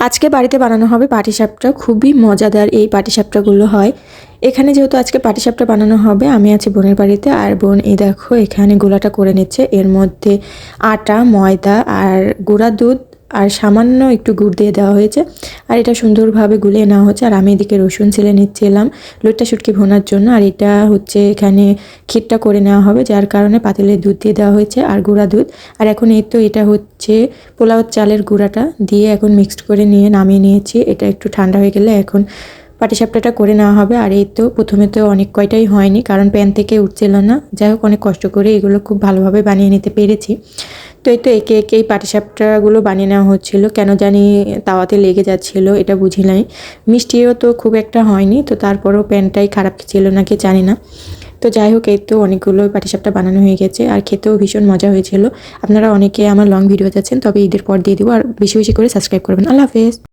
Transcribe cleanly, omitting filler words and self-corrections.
আজকে বাড়িতে বানানো হবে পাটিসাপটা। খুবই মজাদার এই পাটিসাপটাগুলো হয়। এখানে যেহেতু আজকে পাটিসাপটা বানানো হবে, আমি আছি বোনের বাড়িতে। আর বোন এই দেখো এখানে গোলাটা করে নিচ্ছে। এর মধ্যে আটা, ময়দা আর গুঁড়া দুধ আর সামান্য একটু গুড় দিয়ে দেওয়া হয়েছে। আর এটা সুন্দরভাবে গুলিয়ে নেওয়া হচ্ছে। আর আমি এদিকে রসুন ছিলে নিচ্ছিলাম লইট্টা শুটকি ভোনার জন্য। আর এটা হচ্ছে এখানে ক্ষীরটা করে নেওয়া হবে, যার কারণে পাতিলে দুধ দিয়ে দেওয়া হয়েছে আর গুঁড়া দুধ। আর এখন এই তো এটা হচ্ছে পোলাও চালের গুঁড়াটা দিয়ে এখন মিক্সড করে নিয়ে নামিয়ে নিয়েছি। এটা একটু ঠান্ডা হয়ে গেলে এখন পাটিসাপটাটা করে নেওয়া হবে। আর এই তো প্রথমে তো অনেক কয়টাই হয়নি, কারণ প্যান থেকে উঠছিল না। যাই হোক, অনেক কষ্ট করে এগুলো খুব ভালোভাবে বানিয়ে নিতে পেরেছি। তো এই তো একে একে এই পাটিসাপটাগুলো বানিয়ে নেওয়া হচ্ছিল। কেন জানি তাওয়াতে লেগে যাচ্ছিল, এটা বুঝি নাই। মিষ্টিও তো খুব একটা হয়নি, তো তারপরেও প্যানটাই খারাপ ছিল নাকি জানি না। তো যাই হোক, এই তো অনেকগুলো পাটিসাপটা বানানো হয়ে গেছে আর খেতেও ভীষণ মজা হয়েছিল। আপনারা অনেকে আমার লং ভিডিও চাচ্ছেন, তবে ঈদের পর দিয়ে দিব। আর বেশি বেশি করে সাবস্ক্রাইব করবেন। আল্লাহ হাফেজ।